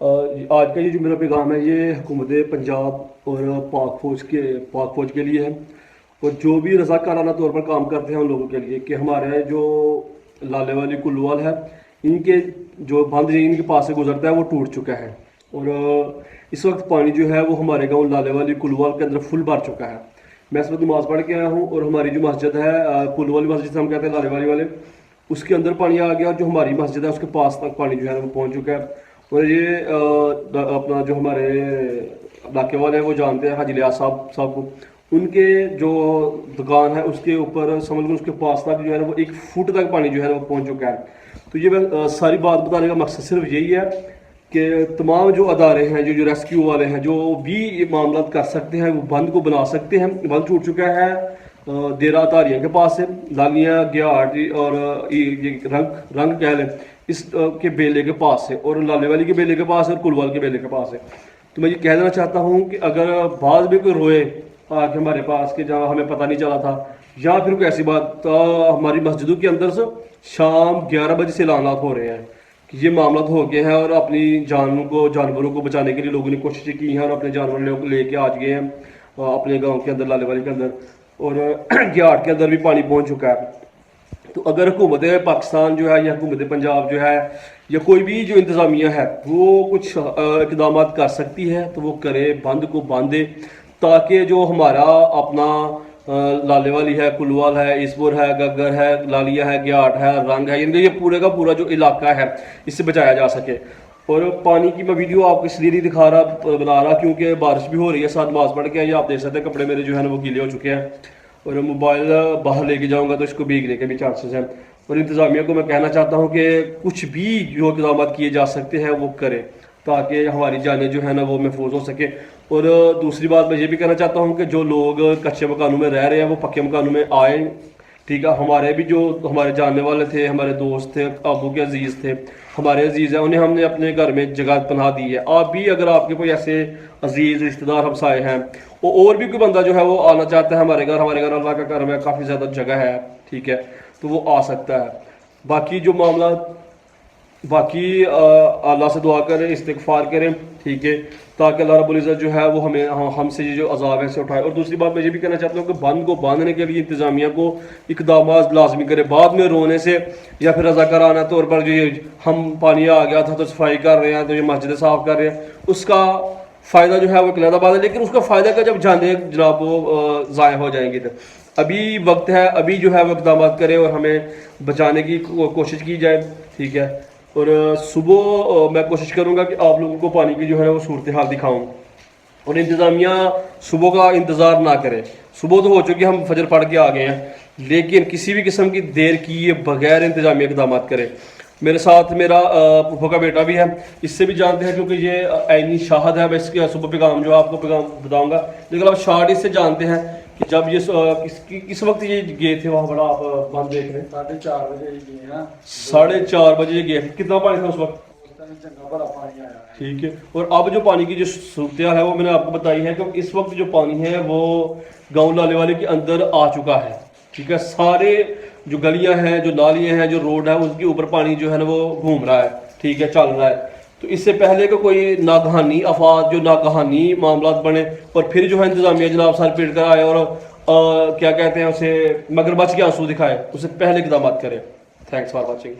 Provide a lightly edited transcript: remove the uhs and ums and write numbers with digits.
آج کا یہ جو میرا پیغام ہے یہ حکومت پنجاب اور پاک فوج کے لیے ہے، اور جو بھی رضاکارانہ طور پر کام کرتے ہیں ان لوگوں کے لیے کہ ہمارے جو لالے والی کلوال ہے، ان کے جو بند ان کے پاس سے گزرتا ہے وہ ٹوٹ چکا ہے، اور اس وقت پانی جو ہے وہ ہمارے گاؤں لالے والی کلوال کے اندر فل بھر چکا ہے۔ میں اس وقت نماز پڑھ کے آیا ہوں، اور ہماری جو مسجد ہے پل والی مسجد سے ہم کہتے ہیں لالے والی والے، اس کے اندر پانی آ گیا، اور جو ہماری مسجد ہے اس کے پاس تک پانی جو ہے وہ پہنچ چکا ہے۔ اور یہ اپنا جو ہمارے علاقے والے ہیں وہ جانتے ہیں حاجی لیاس صاحب کو، ان کے جو دکان ہے اس کے اوپر سمجھ لو اس کے پاس تک جو ہے وہ 1 فٹ تک پانی جو ہے وہ پہنچ چکا ہے۔ تو یہ میں ساری بات بتانے کا مقصد صرف یہی ہے کہ تمام جو ادارے ہیں جو ریسکیو والے ہیں جو بھی یہ معاملات کر سکتے ہیں وہ بند کو بنا سکتے ہیں۔ بند ٹوٹ چکا ہے دیرا تاریاں کے پاس سے، لالیاں گیاٹ اور یہ رنگ کہہ لیں اس کے بیلے کے پاس سے، اور لالے والی کے بیلے کے پاس ہے، اور کلوال کے بیلے کے پاس ہے۔ تو میں یہ کہہ دینا چاہتا ہوں کہ اگر بعض بھی کوئی روئے آ کے ہمارے پاس کہ جہاں ہمیں پتہ نہیں چلا تھا، یا پھر کوئی ایسی بات ہماری مسجدوں کے اندر سے شام 11 بجے سے اعلانات ہو رہے ہیں کہ یہ معاملات ہو گئے ہیں، اور اپنی جانوروں کو بچانے کے لیے لوگوں نے کوششیں کی ہیں، اور اپنے جانور لے کے آج گئے ہیں اپنے گاؤں کے اندر لالے والی کے اندر، اور گیاٹ کے اندر بھی پانی پہنچ چکا ہے۔ تو اگر حکومت پاکستان جو ہے یا حکومت پنجاب جو ہے یا کوئی بھی جو انتظامیہ ہے وہ کچھ اقدامات کر سکتی ہے تو وہ کرے، بند کو باندھے، تاکہ جو ہمارا اپنا لالے والی ہے، کلوال ہے، اسپور ہے، گگر ہے، لالیہ ہے، گیاٹ ہے، رنگ ہے، یہ پورے کا پورا جو علاقہ ہے اس سے بچایا جا سکے۔ اور پانی کی میں ویڈیو آپ کو اس لیے نہیں بنا رہا کیونکہ بارش بھی ہو رہی ہے، ساتھ نماز پڑھ کے، یہ آپ دیکھ سکتے ہیں کپڑے میرے جو ہے نا وہ گیلے ہو چکے ہیں، اور موبائل باہر لے کے جاؤں گا تو اس کو بھیگنے کے بھی چانسز ہیں۔ اور انتظامیہ کو میں کہنا چاہتا ہوں کہ کچھ بھی جو اقدامات کیے جا سکتے ہیں وہ کرے، تاکہ ہماری جانیں جو ہے نا وہ محفوظ ہو سکے۔ اور دوسری بات میں یہ بھی کہنا چاہتا ہوں کہ جو لوگ کچے مکانوں میں رہ رہے ہیں وہ پکے مکانوں میں آئیں، ٹھیک ہے۔ ہمارے بھی جو ہمارے جاننے والے تھے، ہمارے دوست تھے، ابو کے عزیز تھے، ہمارے عزیز ہیں، انہیں ہم نے اپنے گھر میں جگہ پناہ دی ہے۔ آپ بھی اگر آپ کے کوئی ایسے عزیز رشتہ دار ہمسائے ہیں اور بھی کوئی بندہ جو ہے وہ آنا چاہتا ہے ہمارے گھر اللہ کا گھر میں کافی زیادہ جگہ ہے، ٹھیک ہے، تو وہ آ سکتا ہے۔ باقی جو معاملات باقی اللہ سے دعا کریں، استغفار کریں، ٹھیک ہے، تاکہ اللہ رب العزت جو ہے وہ ہم سے یہ جو عذاب ہے سے اٹھائے۔ اور دوسری بات میں یہ بھی کہنا چاہتا ہوں کہ بند کو باندھنے کے لیے انتظامیہ کو اقدامات لازمی کرے، بعد میں رونے سے یا پھر رضاکارانہ طور پر جو یہ ہم پانی آ گیا تھا تو صفائی کر رہے ہیں، تو یہ مسجد صاف کر رہے ہیں، اس کا فائدہ جو ہے وہ علیحدہ بات ہے، لیکن اس کا فائدہ کا جب جانے جناب وہ ضائع ہو جائیں گے تو ابھی وقت ہے، ابھی جو ہے وہ اقدامات کرے اور ہمیں بچانے کی کوشش کی جائے، ٹھیک ہے۔ اور صبح میں کوشش کروں گا کہ آپ لوگوں کو پانی کی جو ہے وہ صورتحال دکھاؤں، اور انتظامیہ صبح کا انتظار نہ کرے۔ صبح تو ہو چکی، ہم فجر پڑھ کے آ گئے ہیں، لیکن کسی بھی قسم کی دیر کیے بغیر انتظامیہ اقدامات کرے۔ میرے ساتھ میرا پھوپھو کا بیٹا بھی ہے، اس سے بھی جانتے ہیں کیونکہ یہ عینی شاہد ہے، میں اس کے صبح پیغام جو آپ کو پیغام بتاؤں گا، لیکن آپ شارٹ اس سے جانتے ہیں کہ جب یہ کس وقت یہ گئے تھے وہاں بڑا آپ بند دیکھ رہے ہیں 4:30 بجے گئے نا، 4:30 بجے گئے تھے۔ کتنا پانی تھا اس وقت؟ چنگا بڑا پانی آیا ہے، ٹھیک ہے۔ اور اب جو پانی کی جو صورتحال ہے وہ میں نے آپ کو بتائی ہے کہ اس وقت جو پانی ہے وہ گاؤں لالے والے کے اندر آ چکا ہے، ٹھیک ہے۔ سارے جو گلیاں ہیں، جو نالیاں ہیں، جو روڈ ہے، اس کے اوپر پانی جو ہے نا وہ گھوم رہا ہے، ٹھیک ہے، چل رہا ہے۔ تو اس سے پہلے کہ کوئی ناگہانی آفات، جو ناگہانی معاملات بنے اور پھر جو ہے انتظامیہ جناب سر پیٹ کر آئے اور کیا کہتے ہیں اسے مگرمچھ کے آنسو دکھائے، اس سے پہلے اقدامات کریں۔ Thanks for watching.